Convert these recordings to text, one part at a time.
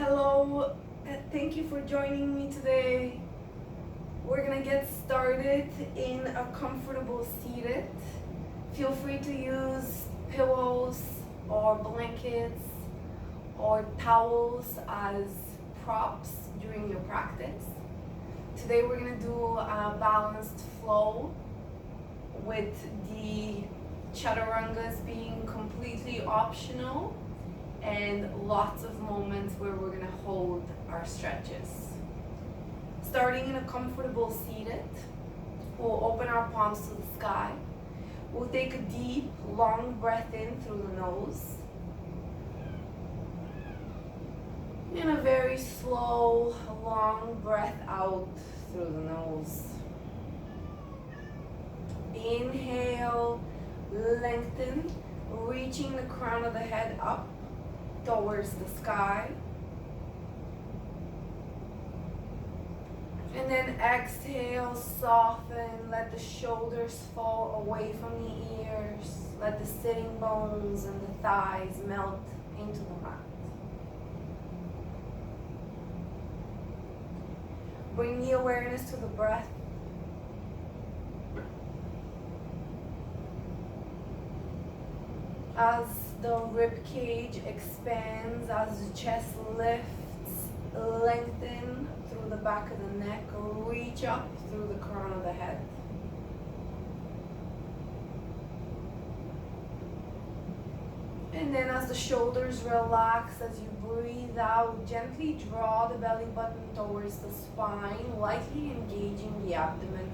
Hello, thank you for joining me today. We're gonna get started in a comfortable seated. Feel free to use pillows or blankets or towels as props during your practice. Today we're gonna do a balanced flow with the chaturangas being completely optional and lots of moments where we're gonna hold our stretches. Starting in a comfortable seated, we'll open our palms to the sky. We'll take a deep, long breath in through the nose. And a very slow, long breath out through the nose. Inhale, lengthen, reaching the crown of the head up towards the sky. And then exhale, soften, let the shoulders fall away from the ears. Let the sitting bones and the thighs melt into the mat. Bring the awareness to the breath. As the rib cage expands, as the chest lifts, lengthen through the back of the neck, reach up through the crown of the head. And then as the shoulders relax, as you breathe out, gently draw the belly button towards the spine, lightly engaging the abdomen.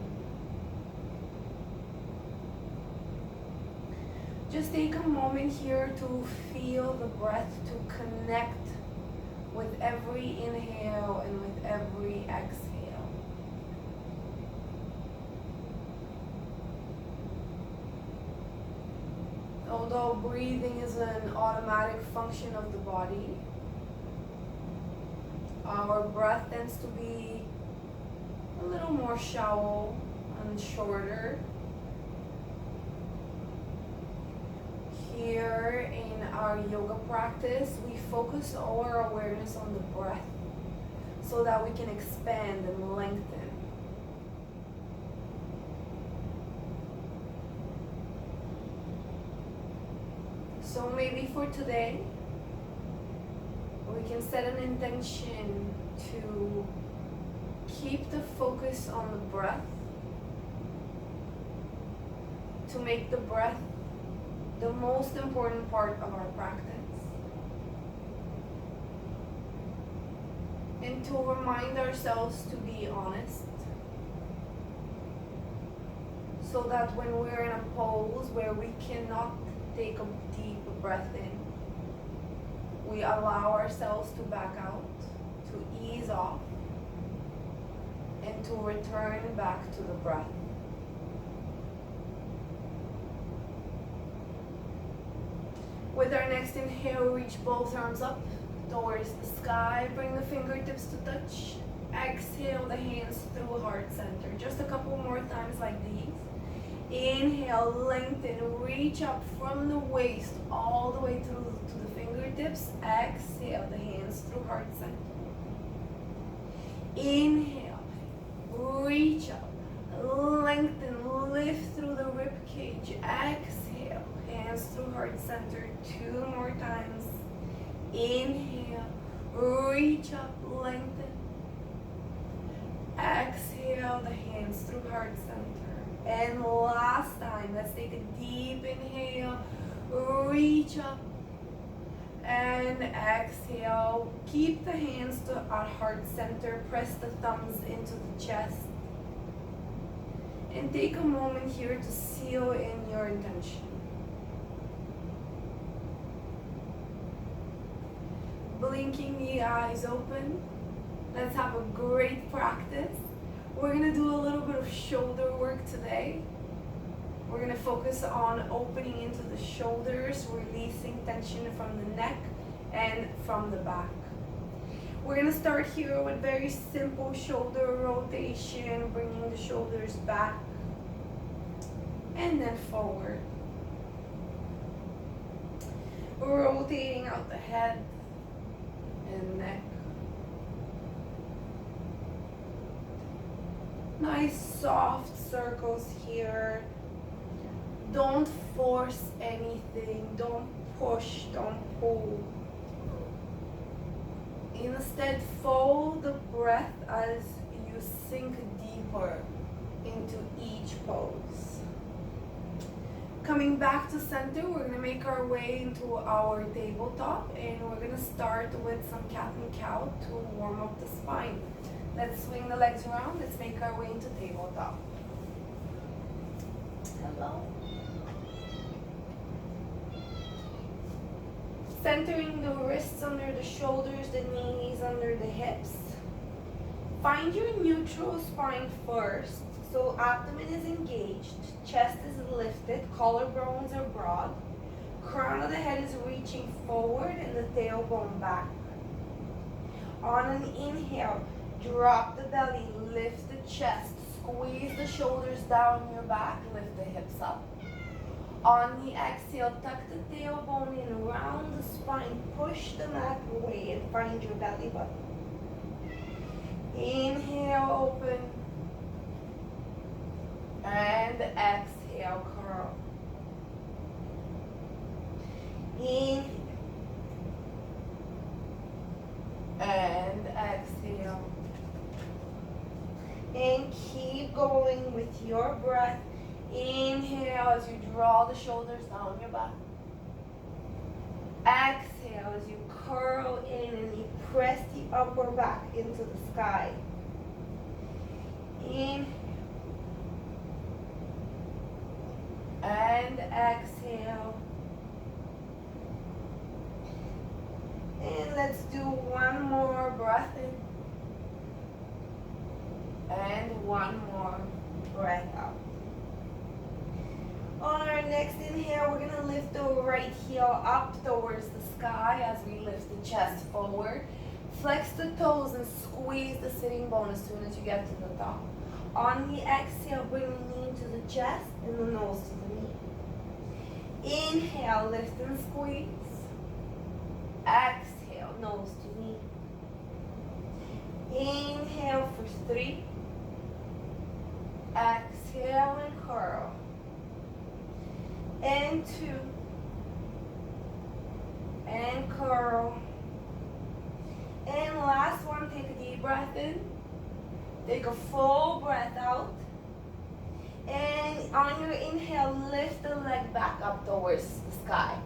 Just take a moment here to feel the breath, to connect with every inhale and with every exhale. Although breathing is an automatic function of the body, our breath tends to be a little more shallow and shorter. Here in our yoga practice, we focus our awareness on the breath so that we can expand and lengthen. So maybe for today, we can set an intention to keep the focus on the breath, to make the breath the most important part of our practice. And to remind ourselves to be honest, so that when we're in a pose where we cannot take a deep breath in, we allow ourselves to back out, to ease off, and to return back to the breath. With our next inhale, reach both arms up towards the sky. Bring the fingertips to touch. Exhale the hands through heart center. Just a couple more times like these. Inhale, lengthen, reach up from the waist all the way through to the fingertips. Exhale the hands through heart center. Inhale, reach up, lengthen, lift through the rib cage. Exhale, hands through heart center. 2 more times. Inhale, reach up, lengthen. Exhale the hands through heart center. And last time, let's take a deep inhale, reach up, and exhale. Keep the hands to our heart center, press the thumbs into the chest. And take a moment here to seal in your intention. Blinking the eyes open. Let's have a great practice. We're gonna do a little bit of shoulder work today. We're gonna focus on opening into the shoulders, releasing tension from the neck and from the back. We're gonna start here with very simple shoulder rotation, bringing the shoulders back and then forward. Rotating out the head and neck. Nice soft circles here. Don't force anything. Don't push, don't pull. Instead, follow the breath as you sink deeper into each pose. Coming back to center, we're going to make our way into our tabletop, and we're going to start with some cat and cow to warm up the spine. Let's swing the legs around. Let's make our way into tabletop. Hello. Centering the wrists under the shoulders, the knees under the hips. Find your neutral spine first. So abdomen is engaged, chest is lifted, collarbones are broad. Crown of the head is reaching forward and the tailbone back. On an inhale, drop the belly, lift the chest, squeeze the shoulders down your back, lift the hips up. On the exhale, tuck the tailbone in, round the spine, push the mat away and find your belly button. Inhale, open. And exhale, curl. Inhale. And exhale. And keep going with your breath. Inhale as you draw the shoulders down your back. Exhale as you curl in and you press the upper back into the sky. Inhale. And exhale. And let's do one more breath in. And one more breath out. On our next inhale, we're going to lift the right heel up towards the sky as we lift the chest forward. Flex the toes and squeeze the sitting bone as soon as you get to the top. On the exhale, bring the knee to the chest and the nose to the knee. Inhale, lift and squeeze. Exhale, nose to knee. Inhale for 3. Exhale and curl. And 2. And curl. And last one, take a deep breath in. Take a full breath out. And on your inhale, lift the leg back up towards the sky.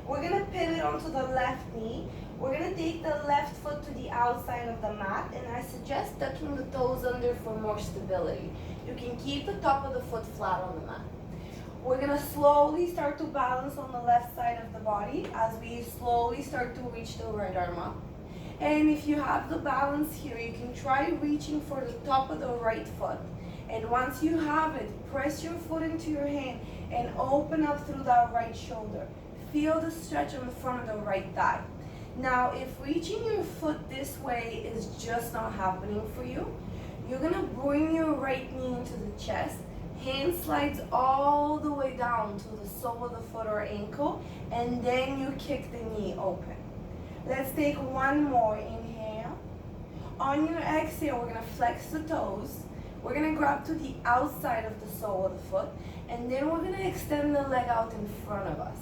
We're going to pivot onto the left knee. We're going to take the left foot to the outside of the mat, and I suggest tucking the toes under for more stability. You can keep the top of the foot flat on the mat. We're going to slowly start to balance on the left side of the body as we slowly start to reach the right arm up. And if you have the balance here, you can try reaching for the top of the right foot. And once you have it, press your foot into your hand and open up through that right shoulder. Feel the stretch on the front of the right thigh. Now, if reaching your foot this way is just not happening for you, you're going to bring your right knee into the chest. Hand slides all the way down to the sole of the foot or ankle, and then you kick the knee open. Let's take one more. Inhale. On your exhale, we're going to flex the toes. We're going to grab to the outside of the sole of the foot, and then we're going to extend the leg out in front of us,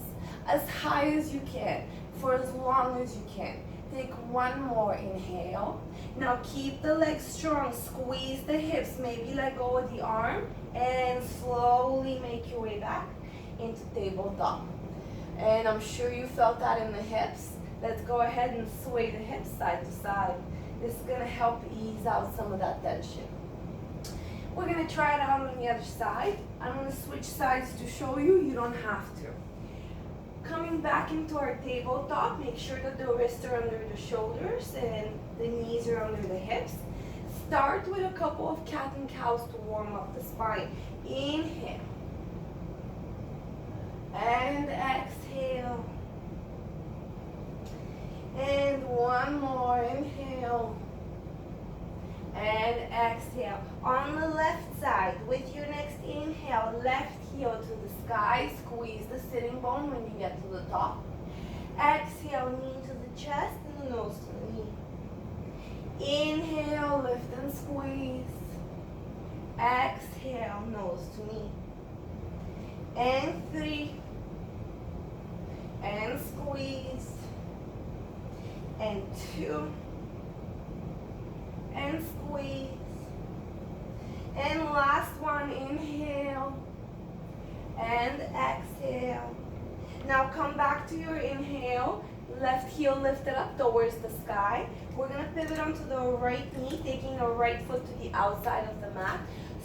as high as you can, for as long as you can. Take one more. Inhale. Now keep the legs strong. Squeeze the hips. Maybe let go of the arm, and slowly make your way back into tabletop. And I'm sure you felt that in the hips. Let's go ahead and sway the hips side to side. This is going to help ease out some of that tension. We're going to try it out on the other side. I'm going to switch sides to show you. You don't have to. Coming back into our tabletop, make sure that the wrists are under the shoulders and the knees are under the hips. Start with a couple of cat and cows to warm up the spine. Inhale. And exhale. And one more. Inhale. And exhale. On the left side, with your next inhale, left heel to the sky. Squeeze the sitting bone when you get to the top. Exhale, knee to the chest and the nose to the knee. Inhale, lift and squeeze. Exhale, nose to knee. And 3. And squeeze. And 2. And squeeze. And last one, inhale. And exhale. Now come back to your inhale. Left heel lifted up towards the sky. We're going to pivot onto the right knee, taking the right foot to the outside of the mat.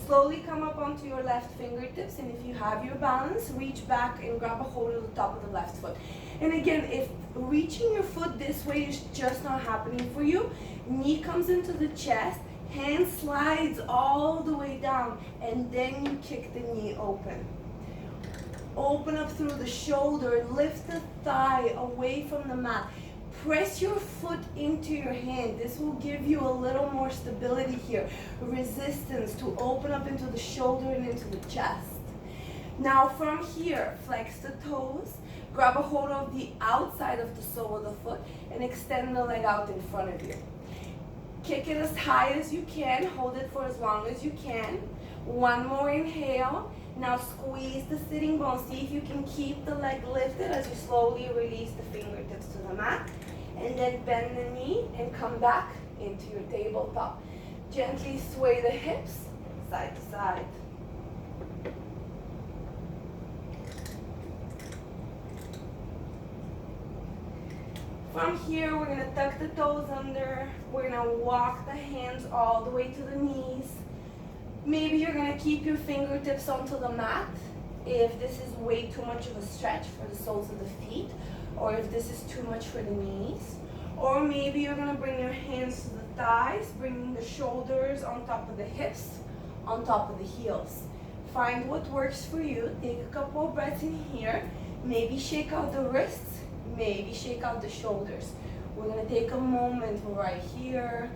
Slowly come up onto your left fingertips, and if you have your balance, reach back and grab a hold of the top of the left foot. And again, if reaching your foot this way is just not happening for you, knee comes into the chest, hand slides all the way down, and then you kick the knee open. Open up through the shoulder, lift the thigh away from the mat. Press your foot into your hand. This will give you a little more stability here. Resistance to open up into the shoulder and into the chest. Now from here, flex the toes. Grab a hold of the outside of the sole of the foot and extend the leg out in front of you. Kick it as high as you can. Hold it for as long as you can. One more inhale. Now squeeze the sitting bone. See if you can keep the leg lifted as you slowly release the fingertips to the mat. And then bend the knee and come back into your tabletop. Gently sway the hips side to side. From here, we're going to tuck the toes under. We're going to walk the hands all the way to the knees. Maybe you're going to keep your fingertips onto the mat if this is way too much of a stretch for the soles of the feet, or if this is too much for the knees. Or maybe you're going to bring your hands to the thighs, bringing the shoulders on top of the hips, on top of the heels. Find what works for you. Take a couple of breaths in here. Maybe shake out the wrists, maybe shake out the shoulders. We're going to take a moment right here.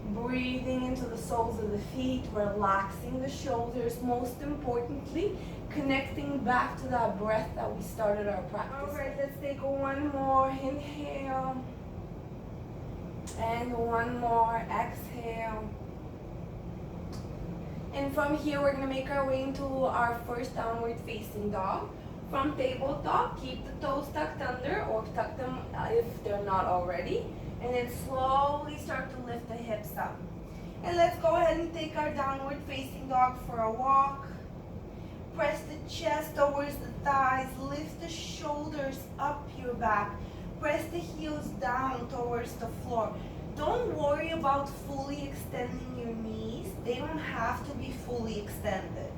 Breathing into the soles of the feet, relaxing the shoulders, most importantly, connecting back to that breath that we started our practice. All right, let's take one more inhale, and one more exhale. And from here, we're gonna make our way into our first downward facing dog. From tabletop, keep the toes tucked under, or tuck them if they're not already. And then slowly start to lift the hips up. And let's go ahead and take our downward facing dog for a walk. Press the chest towards the thighs. Lift the shoulders up your back. Press the heels down towards the floor. Don't worry about fully extending your knees. They don't have to be fully extended.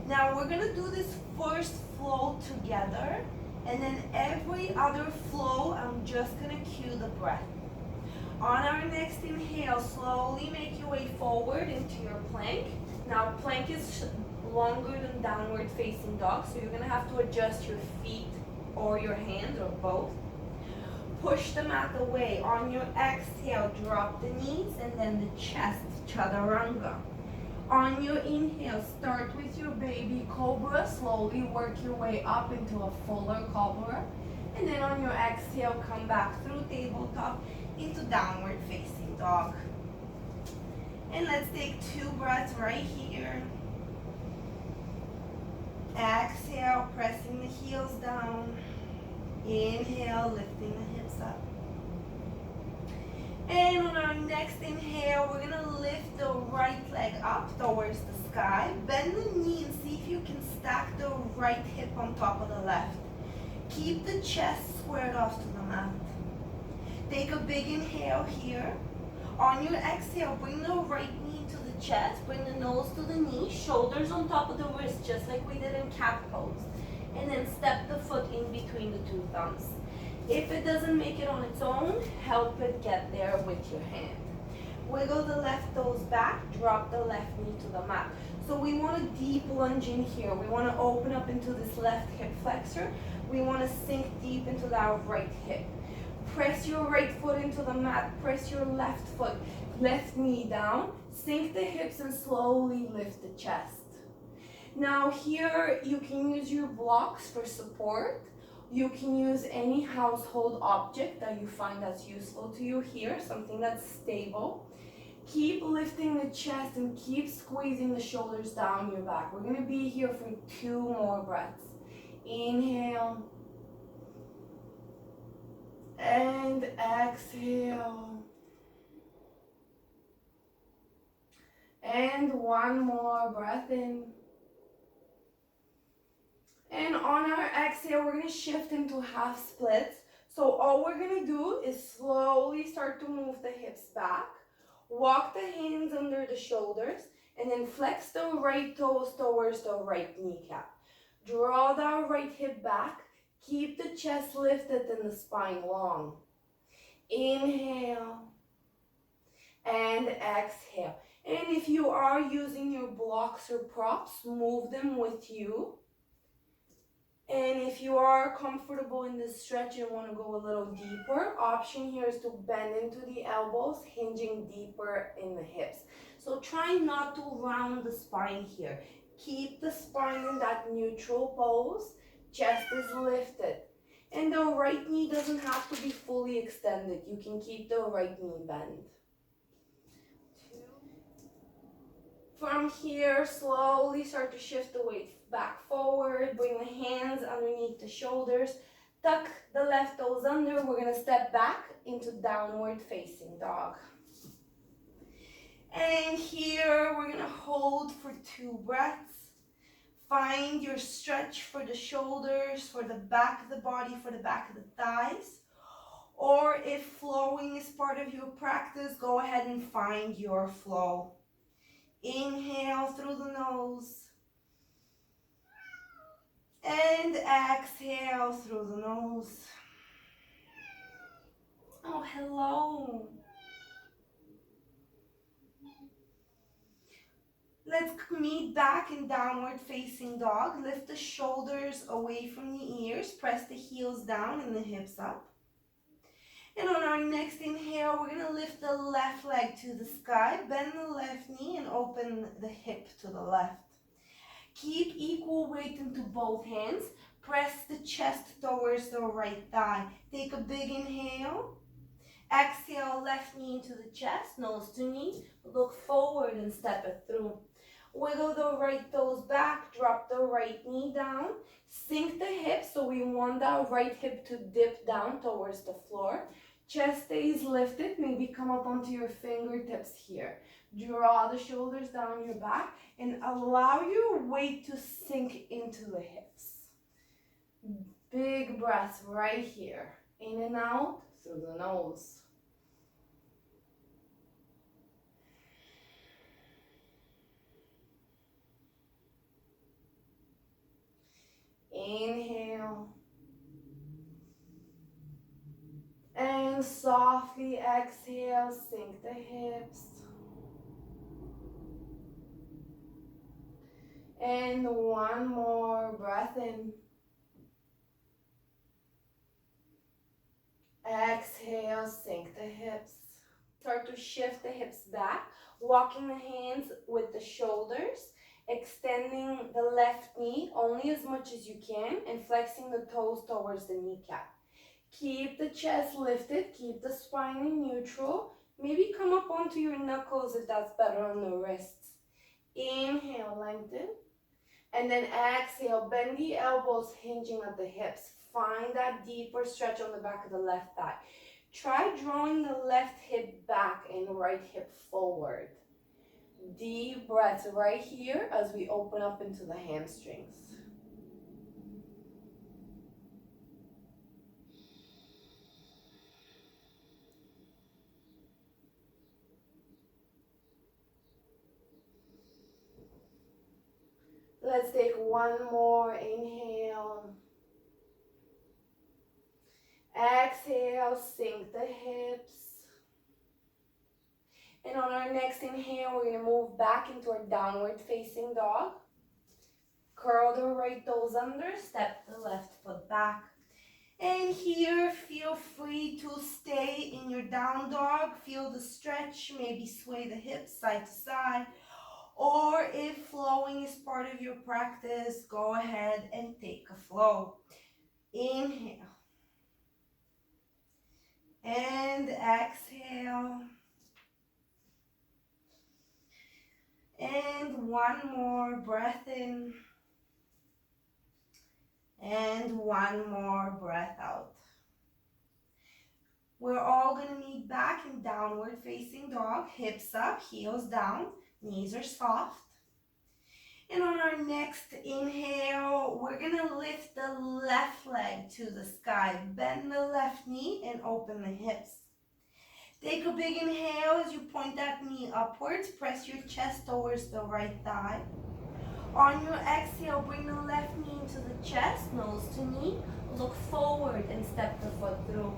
Now we're going to do this first flow together. And then every other flow, I'm just going to cue the breath. On our next inhale, slowly make your way forward into your plank. Now, plank is longer than downward facing dog, so you're going to have to adjust your feet or your hands or both. Push the mat away. On your exhale, drop the knees and then the chest, chaturanga. On your inhale, start with your baby cobra. Slowly work your way up into a fuller cobra. And then on your exhale, come back through tabletop into downward facing dog. And let's take 2 breaths right here. Exhale, pressing the heels down. Inhale, lifting the hips up. And on our next inhale, we're going to lift the right leg up towards the sky. Bend the knee and see if you can stack the right hip on top of the left. Keep the chest squared off to the mat. Take a big inhale here. On your exhale, bring the right knee to the chest. Bring the nose to the knee. Shoulders on top of the wrist, just like we did in cat pose. And then step the foot in between the 2 thumbs. If it doesn't make it on its own, help it get there with your hand. Wiggle the left toes back, drop the left knee to the mat. So we want a deep lunge in here. We want to open up into this left hip flexor. We want to sink deep into that right hip. Press your right foot into the mat, press your left foot, left knee down, sink the hips and slowly lift the chest. Now here you can use your blocks for support. You can use any household object that you find that's useful to you here, something that's stable. Keep lifting the chest and keep squeezing the shoulders down your back. We're gonna be here for 2 more breaths. Inhale and exhale. And 1 more breath in. And on our exhale, we're gonna shift into half splits. So all we're gonna do is slowly start to move the hips back. Walk the hands under the shoulders and then flex the right toes towards the right kneecap. Draw the right hip back. Keep the chest lifted and the spine long. Inhale and exhale. And if you are using your blocks or props, move them with you. And if you are comfortable in this stretch and want to go a little deeper, option here is to bend into the elbows, hinging deeper in the hips. So try not to round the spine here. Keep the spine in that neutral pose. Chest is lifted. And the right knee doesn't have to be fully extended. You can keep the right knee bent. From here, slowly start to shift the weight back forward. Bring the hands underneath the shoulders. Tuck the left toes under. We're going to step back into downward facing dog. And here, we're going to hold for 2 breaths. Find your stretch for the shoulders, for the back of the body, for the back of the thighs. Or if flowing is part of your practice, go ahead and find your flow. Inhale through the nose. And exhale through the nose. Oh, hello. Let's meet back in downward facing dog. Lift the shoulders away from the ears. Press the heels down and the hips up. And on our next inhale, we're going to lift the left leg to the sky. Bend the left knee and open the hip to the left. Keep equal weight into both hands. Press the chest towards the right thigh. Take a big inhale. Exhale, left knee into the chest, nose to knee. Look forward and step it through. Wiggle the right toes back, drop the right knee down. Sink the hips, so we want that right hip to dip down towards the floor. Chest stays lifted, maybe come up onto your fingertips here. Draw the shoulders down your back and allow your weight to sink into the hips. Big breaths right here. In and out through the nose. Inhale. And softly exhale, sink the hips. And 1 more breath in. Exhale, sink the hips. Start to shift the hips back, walking the hands with the shoulders, extending the left knee only as much as you can, and flexing the toes towards the kneecap. Keep the chest lifted, keep the spine in neutral. Maybe come up onto your knuckles if that's better on the wrists. Inhale, lengthen. And then exhale, bend the elbows, hinging at the hips. Find that deeper stretch on the back of the left thigh. Try drawing the left hip back and right hip forward. Deep breaths right here as we open up into the hamstrings. Let's take 1 more inhale. Exhale, sink the hips. And on our next inhale, we're going to move back into our downward facing dog. Curl the right toes under, step the left foot back. And here, feel free to stay in your down dog. Feel the stretch, maybe sway the hips side to side. Or if flowing is part of your practice, go ahead and take a flow. Inhale. And exhale. And one more breath in. And one more breath out. We're all going to meet back in downward facing dog. Hips up, heels down, knees are soft. And on our next inhale, we're going to lift the left leg to the sky. Bend the left knee and open the hips. Take a big inhale as you point that knee upwards. Press your chest towards the right thigh. On your exhale, bring the left knee into the chest, nose to knee. Look forward and step the foot through.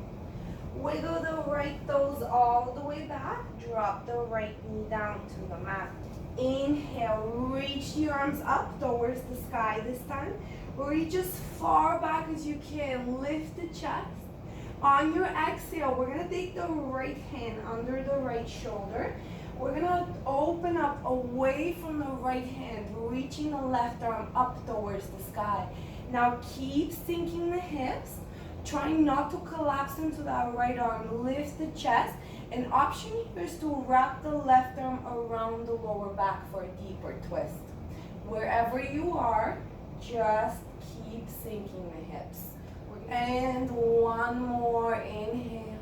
Wiggle the right toes all the way back. Drop the right knee down to the mat. Inhale, reach the arms up towards the sky this time. Reach as far back as you can. Lift the chest. On your exhale, we're going to take the right hand under the right shoulder. We're going to open up away from the right hand, reaching the left arm up towards the sky. Now keep sinking the hips. Trying not to collapse into that right arm. Lift the chest. An option here is to wrap the left arm around the lower back for a deeper twist. Wherever you are, just keep sinking the hips. And one more inhale.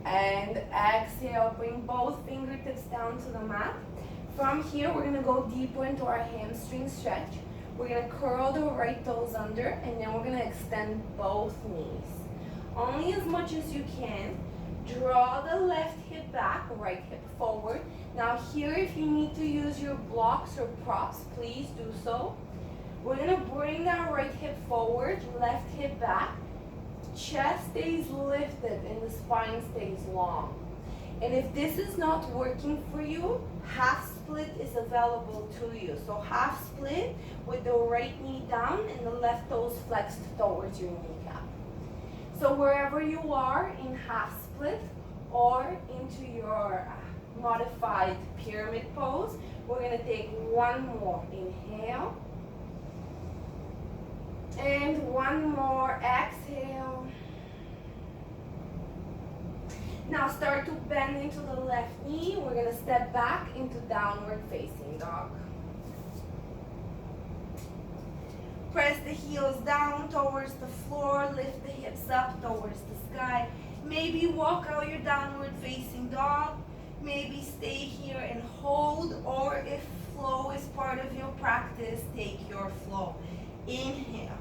And exhale, bring both fingertips down to the mat. From here, we're gonna go deeper into our hamstring stretch. We're gonna curl the right toes under, and then we're gonna extend both knees. Only as much as you can. Draw the left hip back, right hip forward. Now here, if you need to use your blocks or props, please do so. We're gonna bring that right hip forward, left hip back. Chest stays lifted and the spine stays long. And if this is not working for you, half split is available to you. So half split with the right knee down and the left toes flexed towards your kneecap. So wherever you are in half split or into your modified pyramid pose, we're going to take one more inhale. And one more exhale. Now start to bend into the left knee. We're going to step back into downward facing dog. Press the heels down towards the floor. Lift the hips up towards the sky. Maybe walk out your downward facing dog. Maybe stay here and hold. Or if flow is part of your practice, take your flow. Inhale.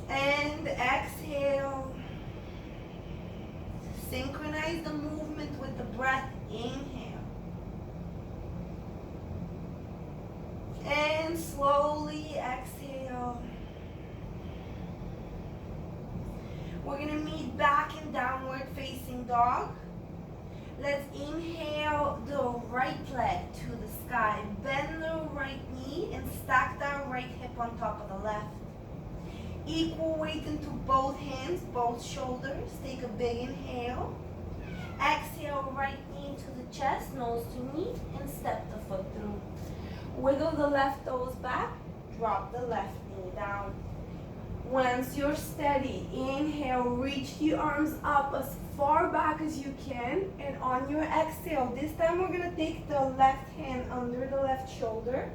And exhale. Synchronize the movement with the breath. Inhale. And slowly exhale. We're going to meet back in downward facing dog. Let's inhale the right leg to the sky. Bend the right knee and stack that right hip on top of the left. Equal weight into both hands, both shoulders. Take a big inhale. Exhale, right knee to the chest, nose to knee, and step the foot through. Wiggle the left toes back, drop the left knee down. Once you're steady, inhale, reach the arms up as far back as you can. And on your exhale, this time we're going to take the left hand under the left shoulder.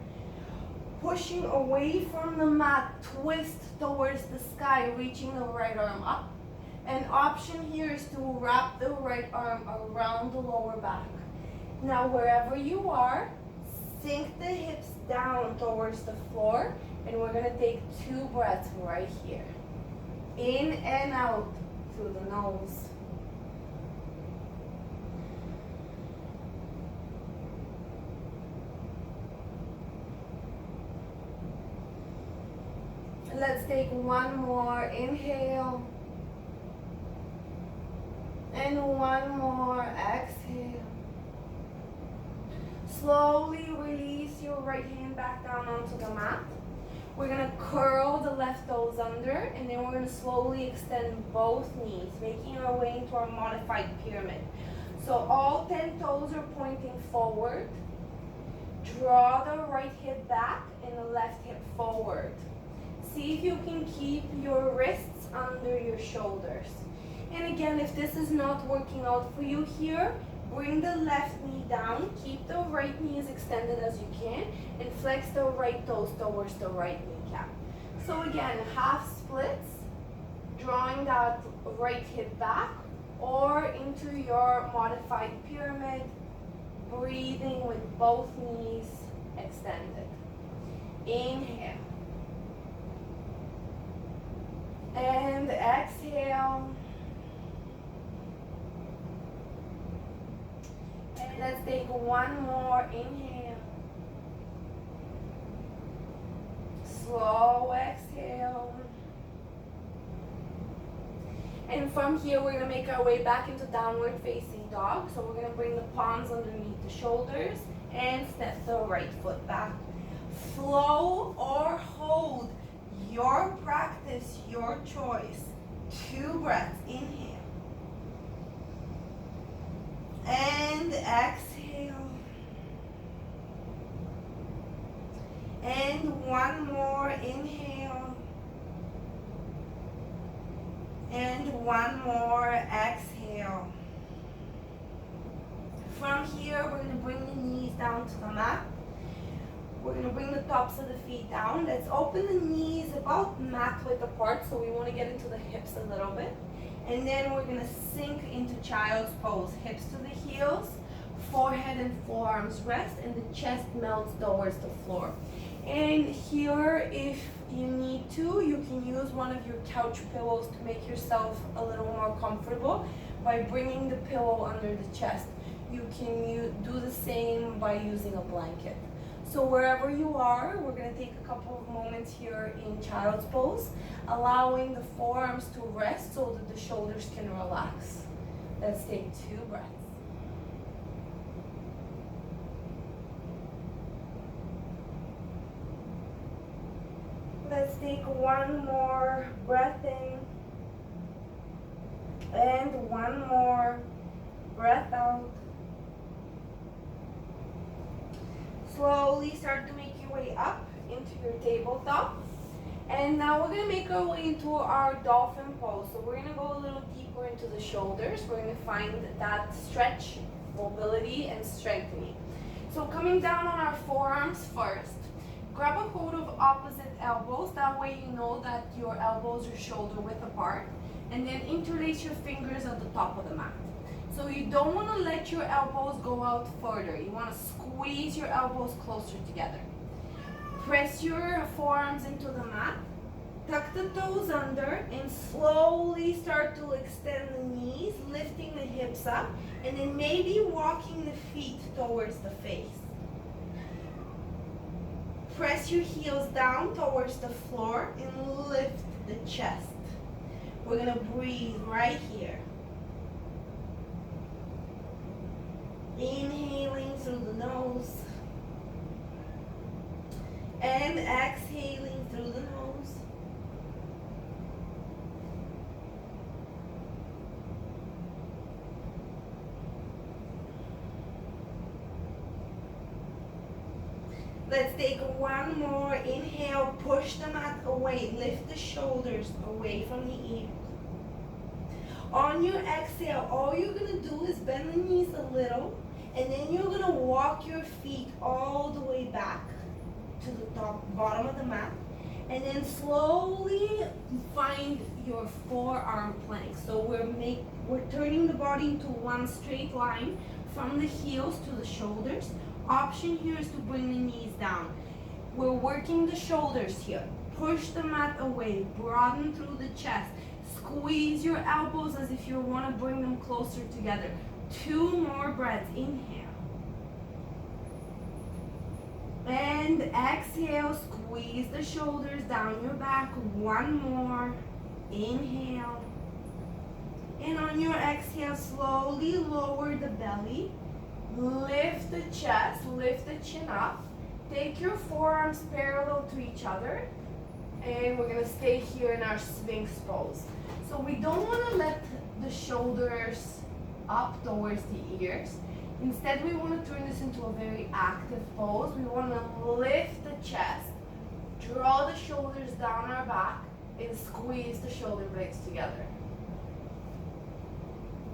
Pushing away from the mat, twist towards the sky, reaching the right arm up. An option here is to wrap the right arm around the lower back. Now wherever you are, sink the hips down towards the floor, and we're going to take 2 breaths right here. In and out through the nose. Let's take one more inhale. And one more exhale. Slowly release your right hand back down onto the mat. We're going to curl the left toes under, and then we're going to slowly extend both knees, making our way into our modified pyramid. So all 10 toes are pointing forward. Draw the right hip back and the left hip forward. See if you can keep your wrists under your shoulders. And again, if this is not working out for you here, bring the left knee down, keep the right knee as extended as you can, and flex the right toes towards the right kneecap. So again, half splits, drawing that right hip back, or into your modified pyramid, breathing with both knees extended. Inhale. And exhale. And let's take one more inhale. Slow exhale. And from here, we're going to make our way back into downward facing dog. So we're going to bring the palms underneath the shoulders and step the right foot back. Flow or hold, your practice, your choice. 2 breaths, inhale. And exhale. And one more, inhale. And one more, exhale. From here, we're going to bring the knees down to the mat. We're going to bring the tops of the feet down. Let's open the knees about mat width apart, so we want to get into the hips a little bit. And then we're going to sink into child's pose. Hips to the heels, forehead and forearms rest, and the chest melts towards the floor. And here, if you need to, you can use one of your couch pillows to make yourself a little more comfortable by bringing the pillow under the chest. You can do the same by using a blanket. So wherever you are, we're going to take a couple of moments here in child's pose, allowing the forearms to rest so that the shoulders can relax. Let's take 2 breaths. Let's take one more breath in and one more breath out. Slowly start to make your way up into your tabletop. And now we're going to make our way into our dolphin pose. So we're going to go a little deeper into the shoulders. We're going to find that stretch, mobility, and strengthening. So coming down on our forearms first. Grab a hold of opposite elbows. That way you know that your elbows are shoulder width apart. And then interlace your fingers at the top of the mat. So you don't want to let your elbows go out further. You want to squeeze your elbows closer together. Press your forearms into the mat. Tuck the toes under and slowly start to extend the knees, lifting the hips up, and then maybe walking the feet towards the face. Press your heels down towards the floor and lift the chest. We're going to breathe right here. Inhaling through the nose and exhaling through the nose. Let's take one more inhale, push the mat away, lift the shoulders away from the ears. On your exhale, all you're going to do is bend the knees a little, and then you're going to walk your feet all the way back to the bottom of the mat, and then slowly find your forearm plank. So we're turning the body into one straight line from the heels to the shoulders. Option here is to bring the knees down. We're working the shoulders here. Push the mat away, broaden through the chest. Squeeze your elbows as if you want to bring them closer together. 2 more breaths. Inhale. And exhale. Squeeze the shoulders down your back. 1 more. Inhale. And on your exhale, slowly lower the belly. Lift the chest. Lift the chin up. Take your forearms parallel to each other. And we're going to stay here in our Sphinx pose. So we don't want to let the shoulders up towards the ears. Instead, we want to turn this into a very active pose. We want to lift the chest, draw the shoulders down our back, and squeeze the shoulder blades together.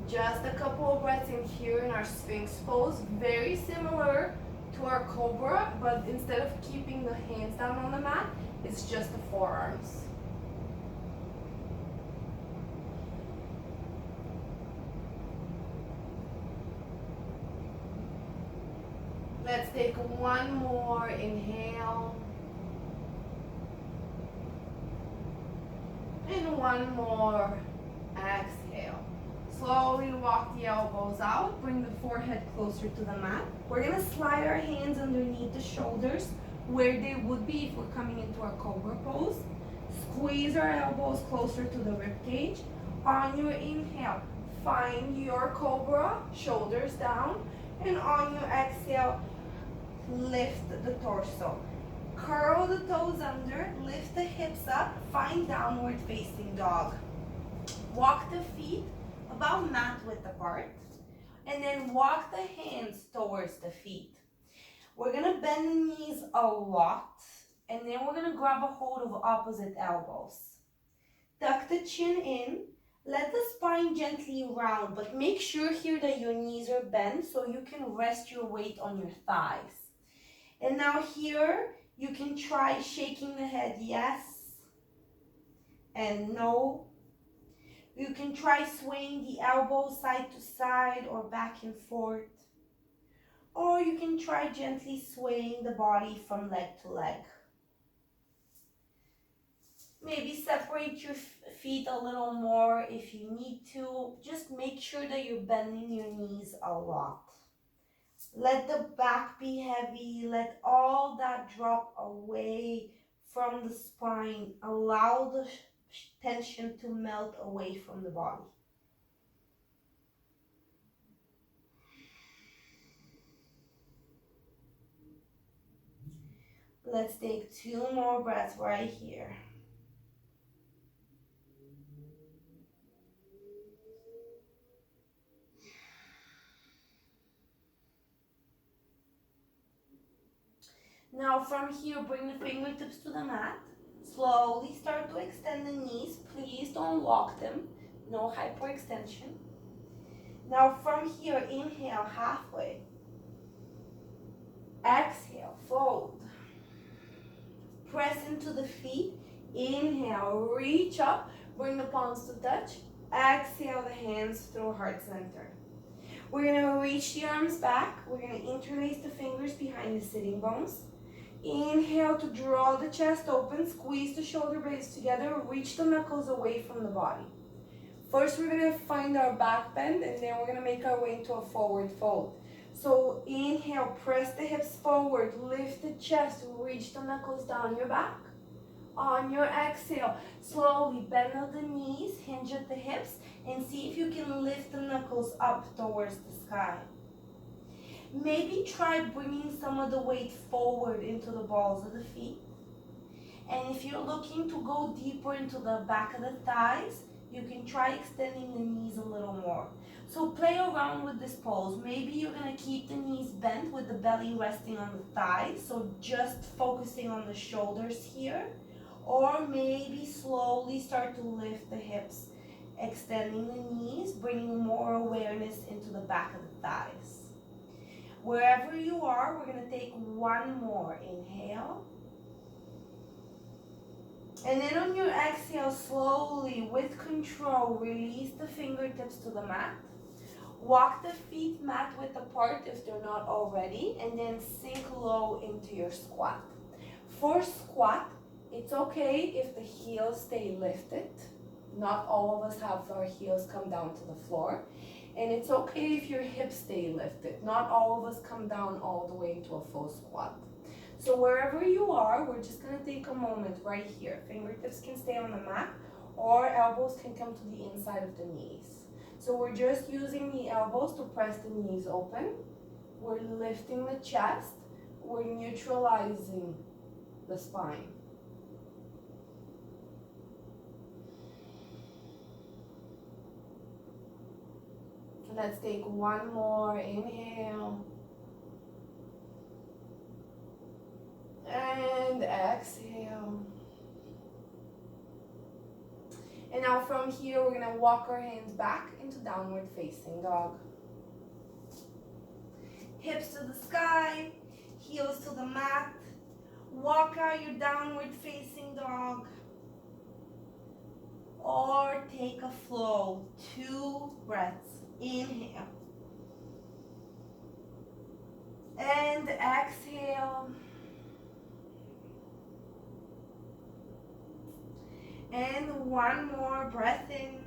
Just a couple of breaths in here in our Sphinx pose, very similar to our Cobra, but instead of keeping the hands down on the mat, it's just the forearms. Let's take one more inhale. And one more exhale. Slowly walk the elbows out, bring the forehead closer to the mat. We're gonna slide our hands underneath the shoulders where they would be if we're coming into our Cobra pose. Squeeze our elbows closer to the rib cage. On your inhale, find your Cobra, shoulders down, and on your exhale, lift the torso. Curl the toes under, lift the hips up, find downward facing dog. Walk the feet about mat width apart, and then walk the hands towards the feet. We're gonna bend the knees a lot, and then we're gonna grab a hold of opposite elbows. Tuck the chin in, let the spine gently round, but make sure here that your knees are bent so you can rest your weight on your thighs. And now here, you can try shaking the head yes and no. You can try swaying the elbows side to side or back and forth. Or you can try gently swaying the body from leg to leg. Maybe separate your feet a little more if you need to. Just make sure that you're bending your knees a lot. Let the back be heavy. Let all that drop away from the spine. Allow the tension to melt away from the body. Let's take 2 more breaths right here. Now from here, bring the fingertips to the mat. Slowly start to extend the knees. Please don't lock them. No hyperextension. Now from here, inhale halfway. Exhale, fold. Press into the feet. Inhale, reach up. Bring the palms to touch. Exhale the hands through heart center. We're gonna reach the arms back. We're gonna interlace the fingers behind the sitting bones. Inhale to draw the chest open, squeeze the shoulder blades together, reach the knuckles away from the body. First, we're gonna find our back bend, and then we're gonna make our way into a forward fold. So inhale, press the hips forward, lift the chest, reach the knuckles down your back. On your exhale, slowly bend at the knees, hinge at the hips, and see if you can lift the knuckles up towards the sky. Maybe try bringing some of the weight forward into the balls of the feet. And if you're looking to go deeper into the back of the thighs, you can try extending the knees a little more. So play around with this pose. Maybe you're gonna keep the knees bent with the belly resting on the thighs, so just focusing on the shoulders here. Or maybe slowly start to lift the hips, extending the knees, bringing more awareness into the back of the thighs. Wherever you are, we're gonna take 1 more. Inhale. And then on your exhale, slowly, with control, release the fingertips to the mat. Walk the feet mat width apart if they're not already, and then sink low into your squat. For squat, it's okay if the heels stay lifted. Not all of us have our heels come down to the floor. And it's okay if your hips stay lifted. Not all of us come down all the way into a full squat. So wherever you are, we're just gonna take a moment right here. Fingertips can stay on the mat, or elbows can come to the inside of the knees. So we're just using the elbows to press the knees open. We're lifting the chest. We're neutralizing the spine. Let's take 1 more. Inhale. And exhale. And now from here, we're gonna walk our hands back into downward facing dog. Hips to the sky, heels to the mat. Walk out your downward facing dog. Or take a flow, 2 breaths. Inhale. And exhale. And one more breath in.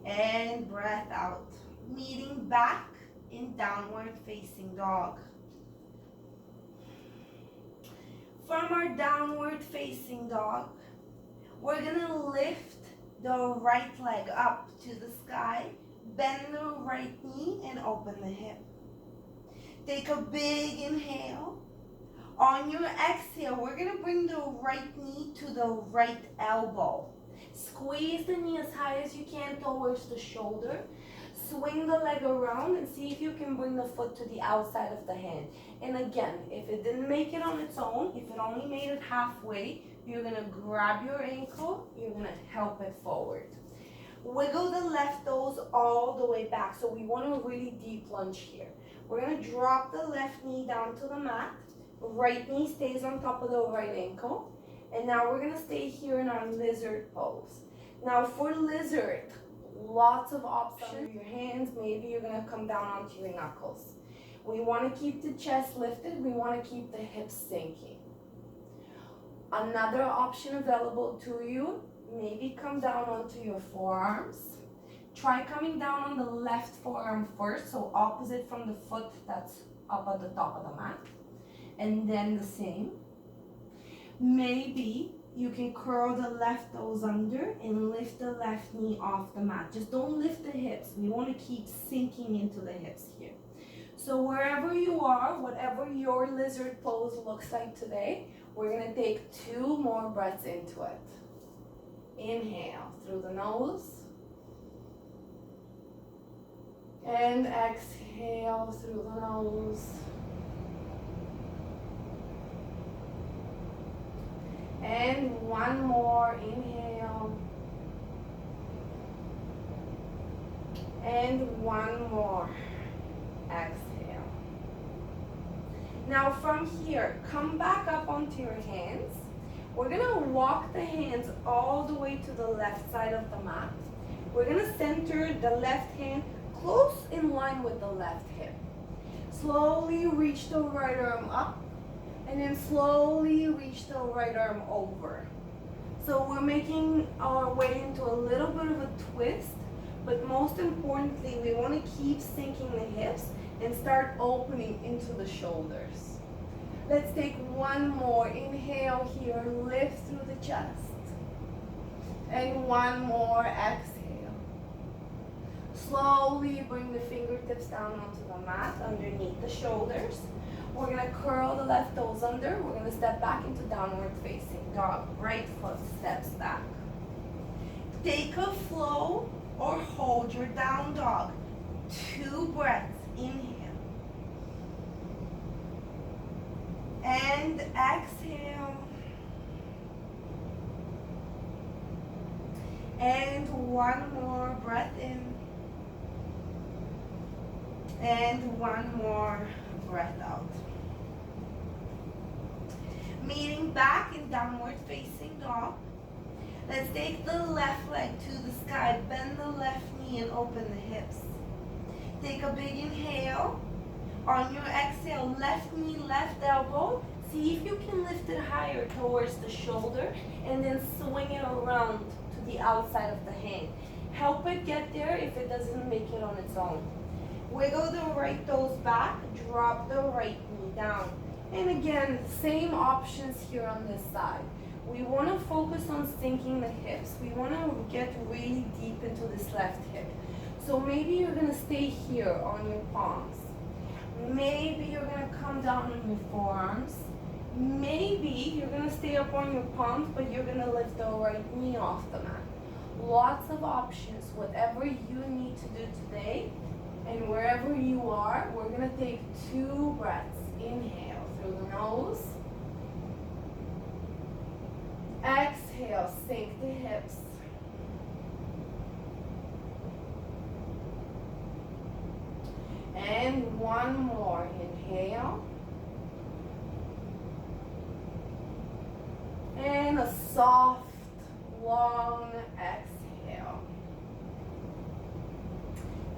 And breath out. Meeting back in downward facing dog. From our downward facing dog, we're gonna lift the right leg up to the sky, bend the right knee and open the hip. Take a big inhale. On your exhale, we're gonna bring the right knee to the right elbow. Squeeze the knee as high as you can towards the shoulder. Swing the leg around and see if you can bring the foot to the outside of the hand. And again, if it didn't make it on its own, if it only made it halfway, you're gonna grab your ankle, you're gonna help it forward. Wiggle the left toes all the way back. So we want a really deep lunge here. We're gonna drop the left knee down to the mat. Right knee stays on top of the right ankle. And now we're gonna stay here in our lizard pose. Now for lizard, lots of options. Your hands, maybe you're gonna come down onto your knuckles. We wanna keep the chest lifted. We wanna keep the hips sinking. Another option available to you, maybe come down onto your forearms. Try coming down on the left forearm first, so opposite from the foot that's up at the top of the mat. And then the same. Maybe you can curl the left toes under and lift the left knee off the mat. Just don't lift the hips. We want to keep sinking into the hips here. So wherever you are, whatever your lizard pose looks like today, we're going to take 2 more breaths into it. Inhale through the nose. And exhale through the nose. And one more, inhale. And one more, exhale. Now from here, come back up onto your hands. We're gonna walk the hands all the way to the left side of the mat. We're gonna center the left hand close in line with the left hip. Slowly reach the right arm up. And then slowly reach the right arm over. So we're making our way into a little bit of a twist, but most importantly, we want to keep sinking the hips and start opening into the shoulders. Let's take one more. Inhale here, lift through the chest. And one more, exhale. Slowly bring the fingertips down onto the mat underneath the shoulders. We're going to curl the left toes under. We're going to step back into downward facing dog. Right foot steps back. Take a flow or hold your down dog. 2 breaths. Inhale. And exhale. And one more breath in. And one more breath out. Meeting back in downward facing dog. Let's take the left leg to the sky, bend the left knee and open the hips. Take a big inhale. On your exhale, left knee, left elbow. See if you can lift it higher towards the shoulder and then swing it around to the outside of the hand. Help it get there if it doesn't make it on its own. Wiggle the right toes back, drop the right knee down. And again, same options here on this side. We want to focus on sinking the hips. We want to get really deep into this left hip. So maybe you're going to stay here on your palms. Maybe you're going to come down on your forearms. Maybe you're going to stay up on your palms, but you're going to lift the right knee off the mat. Lots of options, whatever you need to do today. And wherever you are, we're going to take 2 breaths. Inhale through the nose. Exhale, sink the hips. And one more. Inhale. And a soft, long exhale.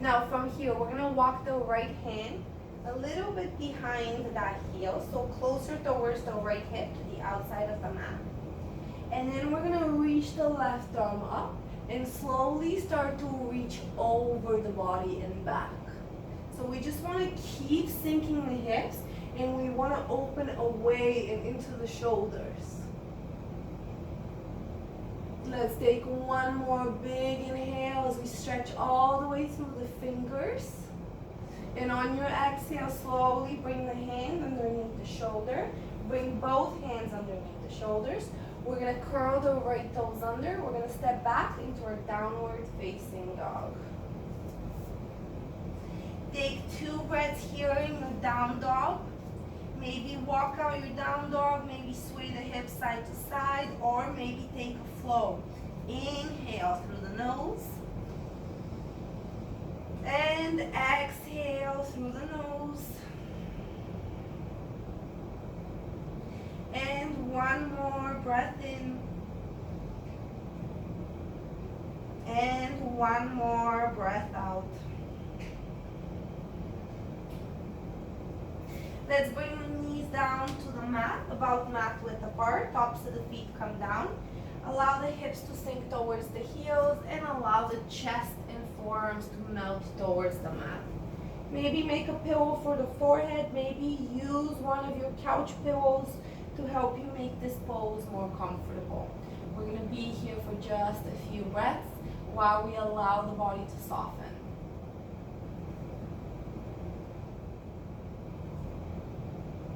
Now from here, we're going to walk the right hand a little bit behind that heel, so closer towards the right hip to the outside of the mat. And then we're going to reach the left arm up and slowly start to reach over the body and back. So we just want to keep sinking the hips, and we want to open away and into the shoulders. Let's take one more big inhale as we stretch all the way through the fingers. And on your exhale, slowly bring the hand underneath the shoulder. Bring both hands underneath the shoulders. We're going to curl the right toes under. We're going to step back into our downward facing dog. Take 2 breaths here in the down dog. Maybe walk out your down dog, maybe sway the hips side to side, or maybe take a flow. Inhale through the nose. And exhale through the nose. And one more breath in. And one more breath out. Let's bring the knees down to the mat, about mat width apart. Tops of the feet come down. Allow the hips to sink towards the heels and allow the chest and forearms to melt towards the mat. Maybe make a pillow for the forehead. Maybe use one of your couch pillows to help you make this pose more comfortable. We're going to be here for just a few breaths while we allow the body to soften.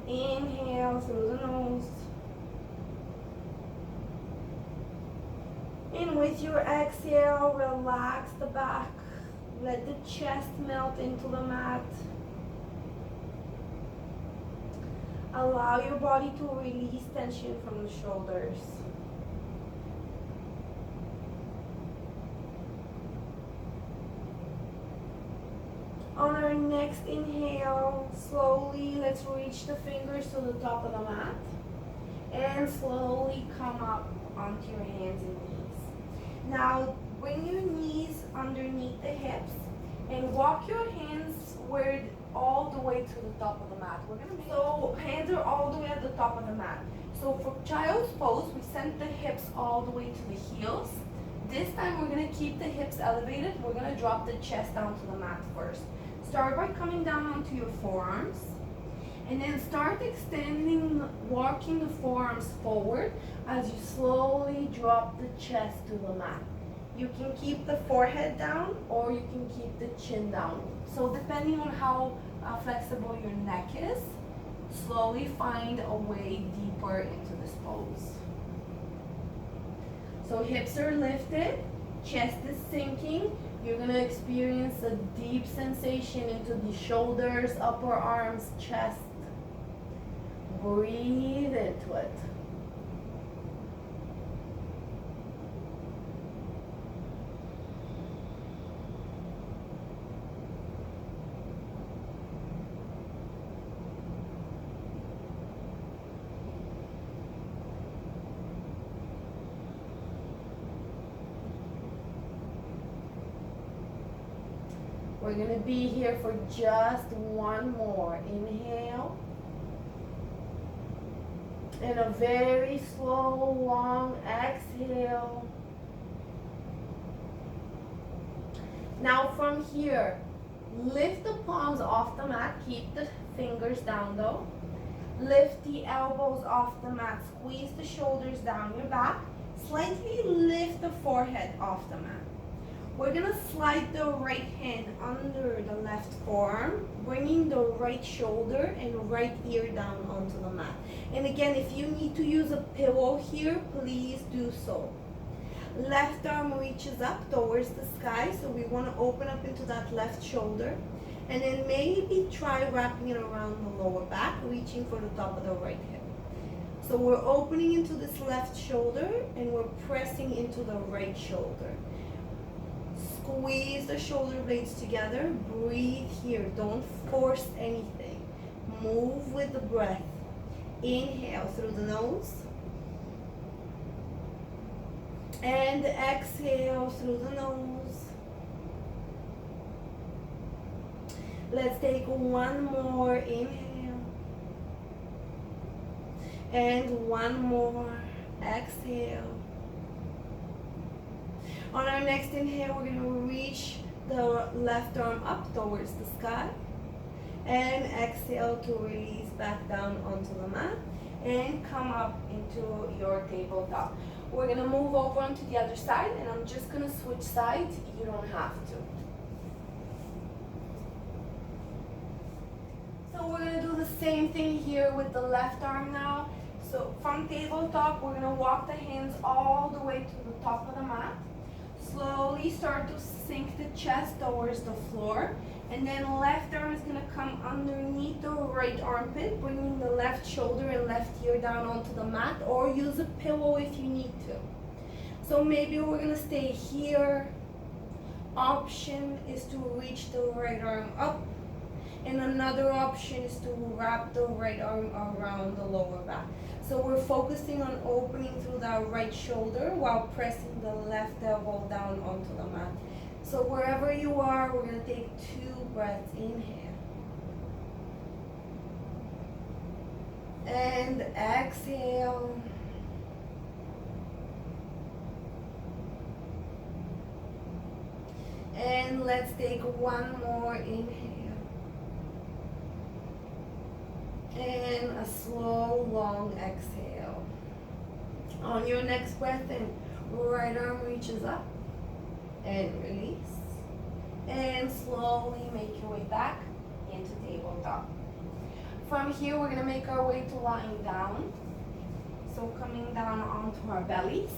Inhale through the nose. And with your exhale, relax the back. Let the chest melt into the mat. Allow your body to release tension from the shoulders. On our next inhale, slowly let's reach the fingers to the top of the mat and slowly come up onto your hands and knees. Now bring your knees underneath the hips and walk your hands all the way to the top of the mat. So hands are all the way at the top of the mat. So for child's pose, we send the hips all the way to the heels. This time we're going to keep the hips elevated. We're going to drop the chest down to the mat first. Start by coming down onto your forearms and then start extending, walking the forearms forward as you slowly drop the chest to the mat. You can keep the forehead down or you can keep the chin down. So depending on how flexible your neck is, slowly find a way deeper into this pose. So hips are lifted, chest is sinking. You're going to experience a deep sensation into the shoulders, upper arms, chest. Breathe into it. We're going to be here for just one more. Inhale. And a very slow, long exhale. Now from here, lift the palms off the mat. Keep the fingers down though. Lift the elbows off the mat. Squeeze the shoulders down your back. Slightly lift the forehead off the mat. We're going to slide the right hand under the left forearm, bringing the right shoulder and right ear down onto the mat. And again, if you need to use a pillow here, please do so. Left arm reaches up towards the sky, so we want to open up into that left shoulder. And then maybe try wrapping it around the lower back, reaching for the top of the right hip. So we're opening into this left shoulder and we're pressing into the right shoulder. Squeeze the shoulder blades together. Breathe here. Don't force anything. Move with the breath. Inhale through the nose. And exhale through the nose. Let's take one more inhale. And one more exhale. On our next inhale, we're going to reach the left arm up towards the sky. And exhale to release back down onto the mat. And come up into your tabletop. We're going to move over onto the other side, and I'm just going to switch sides. You don't have to. So we're going to do the same thing here with the left arm now. So from tabletop, we're going to walk the hands all the way to the top of the mat. Slowly start to sink the chest towards the floor. And then left arm is going to come underneath the right armpit, bringing the left shoulder and left ear down onto the mat, or use a pillow if you need to. So maybe we're going to stay here. Option is to reach the right arm up. And another option is to wrap the right arm around the lower back. So we're focusing on opening through that right shoulder while pressing the left elbow down onto the mat. So wherever you are, we're going to take 2 breaths. Inhale. And exhale. And let's take one more inhale. And a slow, long exhale. On your next breath in, right arm reaches up. And release. And slowly make your way back into tabletop. From here, we're going to make our way to lying down. So coming down onto our bellies.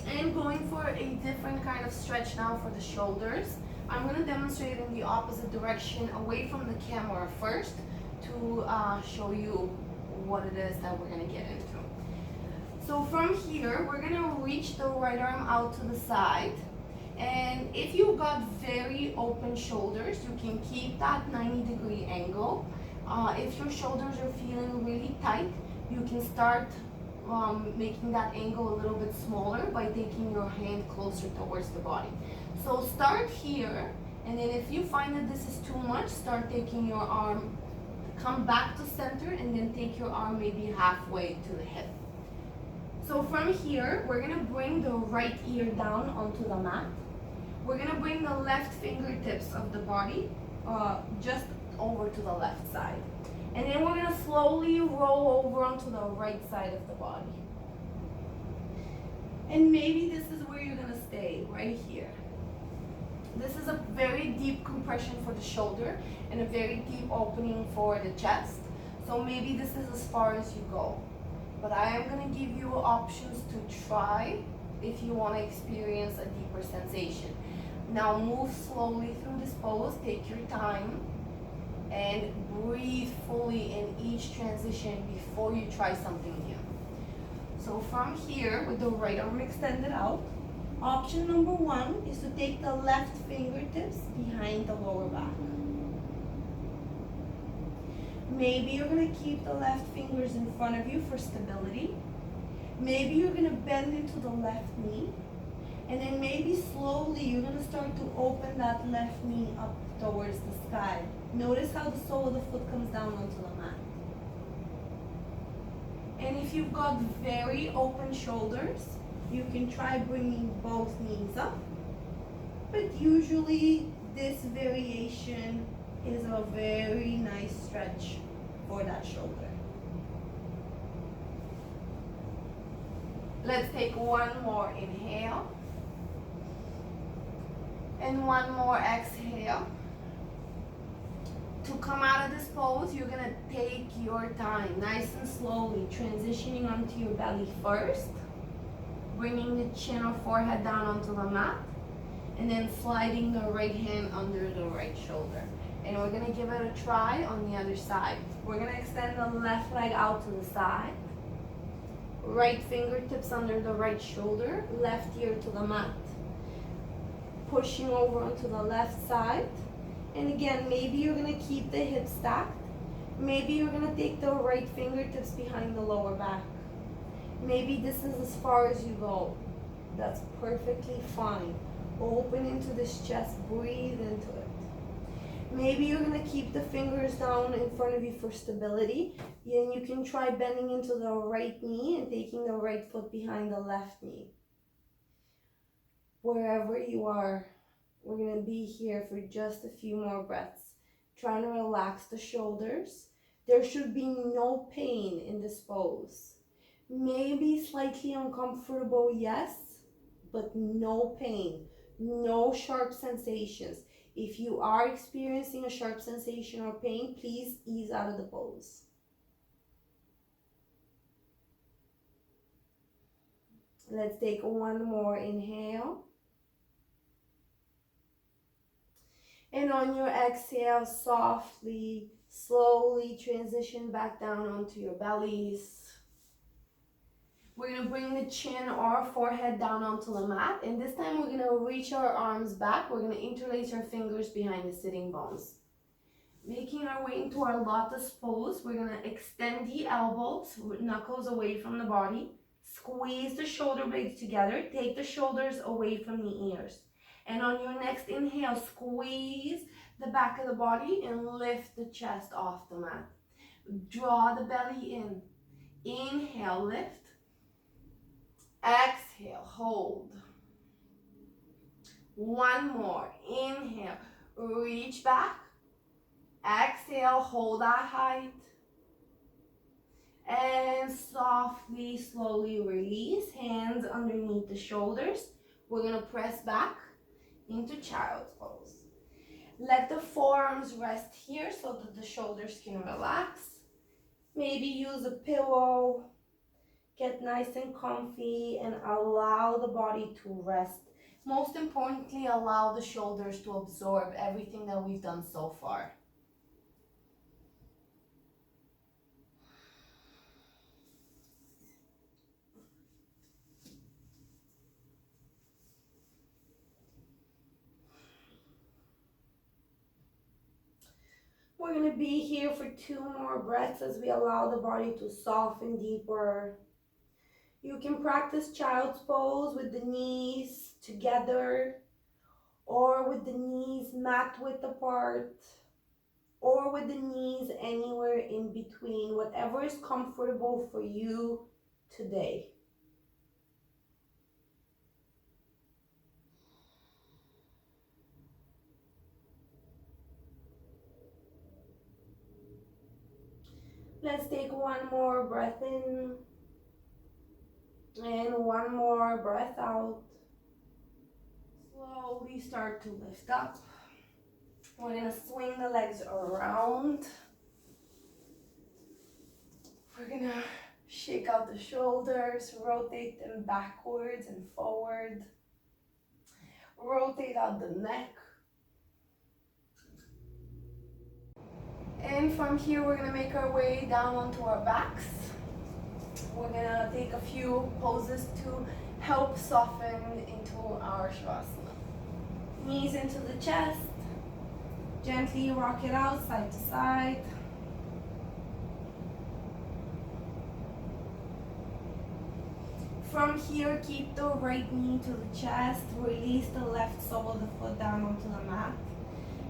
And going for a different kind of stretch now for the shoulders. I'm going to demonstrate in the opposite direction away from the camera first to show you what it is that we're going to get into. So from here, we're going to reach the right arm out to the side. And if you've got very open shoulders, you can keep that 90-degree angle. If your shoulders are feeling really tight, you can start making that angle a little bit smaller by taking your hand closer towards the body. So start here, and then if you find that this is too much, start taking your arm, come back to center, and then take your arm maybe halfway to the hip. So from here, we're going to bring the right ear down onto the mat. We're going to bring the left fingertips of the body just over to the left side. And then we're going to slowly roll over onto the right side of the body. And maybe this is where you're going to stay, right here. This is a very deep compression for the shoulder and a very deep opening for the chest. So maybe this is as far as you go. But I am going to give you options to try if you want to experience a deeper sensation. Now move slowly through this pose, take your time, and breathe fully in each transition before you try something new. So from here, with the right arm extended out, option number 1 is to take the left fingertips behind the lower back. Maybe you're going to keep the left fingers in front of you for stability. Maybe you're going to bend into the left knee. And then maybe slowly you're going to start to open that left knee up towards the sky. Notice how the sole of the foot comes down onto the mat. And if you've got very open shoulders, you can try bringing both knees up. But usually this variation is a very nice stretch for that shoulder. Let's take one more inhale. And one more exhale. To come out of this pose, you're going to take your time, nice and slowly, transitioning onto your belly first, bringing the chin or forehead down onto the mat, and then sliding the right hand under the right shoulder. And we're going to give it a try on the other side. We're going to extend the left leg out to the side. Right fingertips under the right shoulder, left ear to the mat. Pushing over onto the left side. And again, maybe you're gonna keep the hips stacked. Maybe you're gonna take the right fingertips behind the lower back. Maybe this is as far as you go. That's perfectly fine. Open into this chest, breathe into it. Maybe you're gonna keep the fingers down in front of you for stability. Then you can try bending into the right knee and taking the right foot behind the left knee. Wherever you are, we're gonna be here for just a few more breaths. Trying to relax the shoulders. There should be no pain in this pose. Maybe slightly uncomfortable, yes, but no pain, no sharp sensations. If you are experiencing a sharp sensation or pain, please ease out of the pose. Let's take one more inhale. And on your exhale, softly, slowly transition back down onto your bellies. We're going to bring the chin or forehead down onto the mat. And this time we're going to reach our arms back. We're going to interlace our fingers behind the sitting bones. Making our way into our lotus pose, we're going to extend the elbows, knuckles away from the body. Squeeze the shoulder blades together. Take the shoulders away from the ears. And on your next inhale, squeeze the back of the body and lift the chest off the mat. Draw the belly in. Inhale, lift. Exhale, hold. One more. Inhale, reach back. Exhale, hold that height. And softly, slowly release. Hands underneath the shoulders. We're going to press back into child's pose. Let the forearms rest here so that the shoulders can relax. Maybe use a pillow. Get nice and comfy and allow the body to rest. Most importantly, allow the shoulders to absorb everything that we've done so far. We're going to be here for 2 more breaths as we allow the body to soften deeper. You can practice child's pose with the knees together, or with the knees mat width apart, or with the knees anywhere in between, whatever is comfortable for you today. Let's take one more breath in and one more breath out. Slowly start to lift up. We're going to swing the legs around. We're going to shake out the shoulders, rotate them backwards and forward. Rotate out the neck. And from here, we're going to make our way down onto our backs. We're going to take a few poses to help soften into our shavasana. Knees into the chest. Gently rock it out side to side. From here, keep the right knee to the chest. Release the left sole of the foot down onto the mat.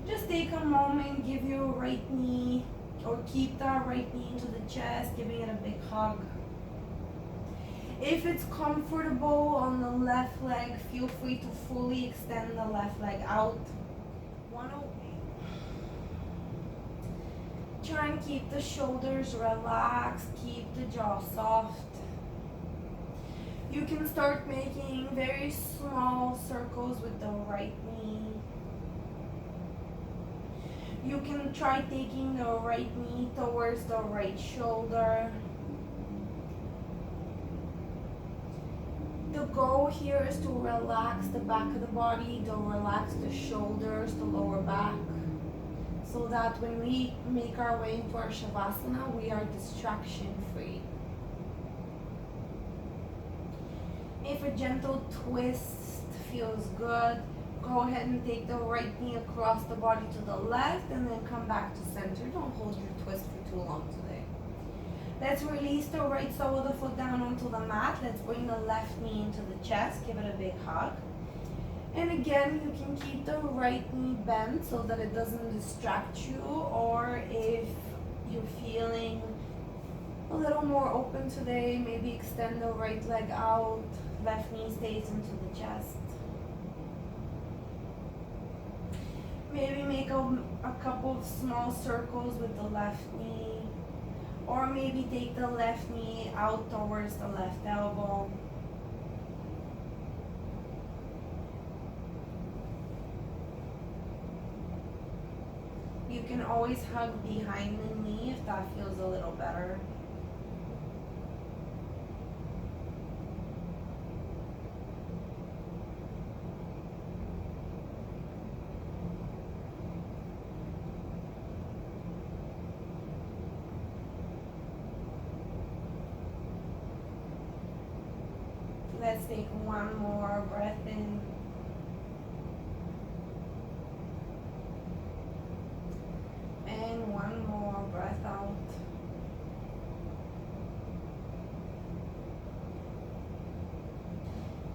Just take a moment, give your right knee, or keep that right knee to the chest, giving it a big hug. If it's comfortable on the left leg, feel free to fully extend the left leg out. Try and keep the shoulders relaxed, keep the jaw soft. You can start making very small circles with the right knee. You can try taking the right knee towards the right shoulder. The goal here is to relax the back of the body, to relax the shoulders, the lower back, so that when we make our way into our shavasana, we are distraction free. If a gentle twist feels good, go ahead and take the right knee across the body to the left and then come back to center. Don't hold your twist for too long today. Let's release the right sole of the foot down onto the mat. Let's bring the left knee into the chest. Give it a big hug. And again, you can keep the right knee bent so that it doesn't distract you, or if you're feeling a little more open today, maybe extend the right leg out, left knee stays into the chest. Maybe make a couple of small circles with the left knee, or maybe take the left knee out towards the left elbow. You can always hug behind the knee if that feels a little better. Let's take one more breath in. And one more breath out.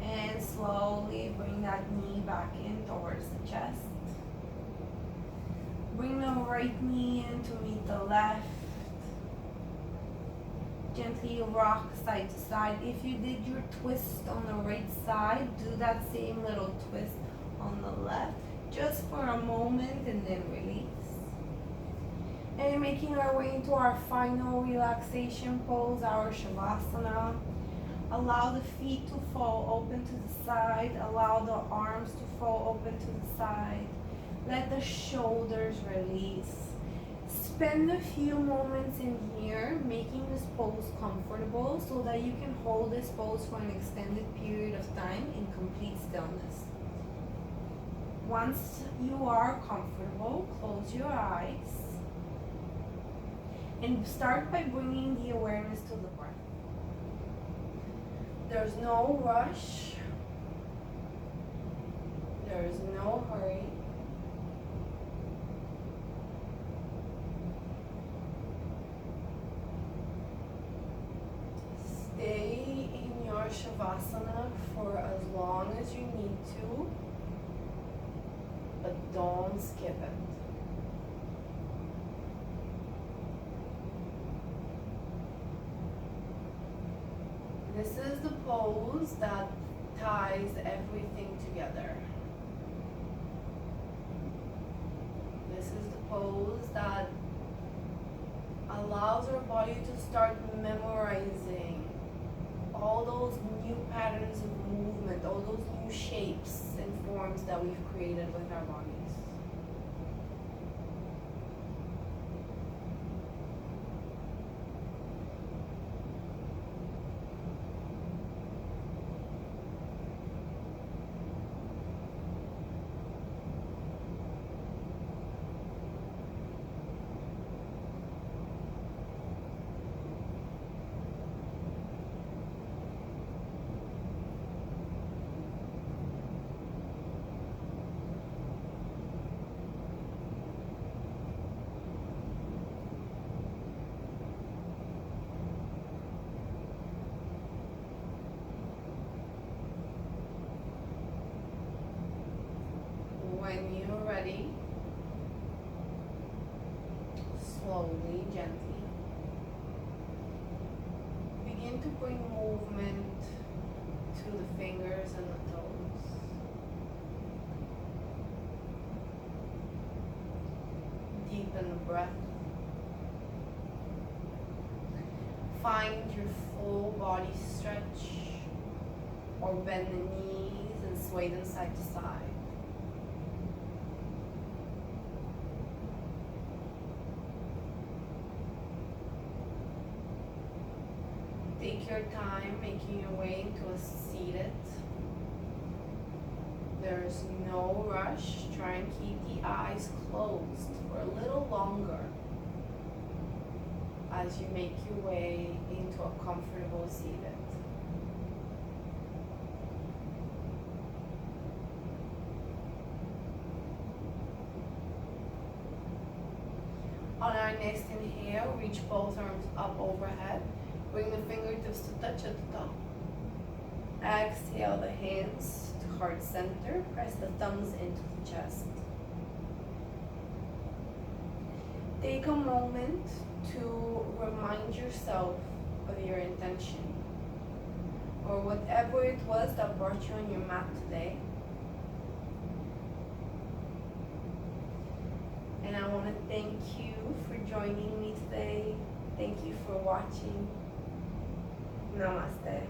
And slowly bring that knee back in towards the chest. Bring the right knee in to meet the left. Gently rock side to side. If you did your twist on the right side, do that same little twist on the left, just for a moment, and then release. And making our way into our final relaxation pose, our shavasana. Allow the feet to fall open to the side. Allow the arms to fall open to the side. Let the shoulders release. Spend a few moments in here making this pose comfortable so that you can hold this pose for an extended period of time in complete stillness. Once you are comfortable, close your eyes and start by bringing the awareness to the breath. There's no rush. There's no hurry. Stay in your shavasana for as long as you need to, but don't skip it. This is the pose that ties everything together. This is the pose that allows our body to start memorizing all those new patterns of movement, all those new shapes and forms that we've created with our bodies. When you're ready, slowly, gently, begin to bring movement to the fingers and the toes. Deepen the breath. Find your full body stretch, or bend the knees and sway them side to side. Take your time making your way into a seated. There's no rush. Try and keep the eyes closed for a little longer as you make your way into a comfortable seated. next inhale, reach both arms up overhead. Bring the fingertips to touch at the top. Exhale the hands to heart center. Press the thumbs into the chest. Take a moment to remind yourself of your intention, or whatever it was that brought you on your mat today. And I want to thank you for joining me today. Thank you for watching. Namaste.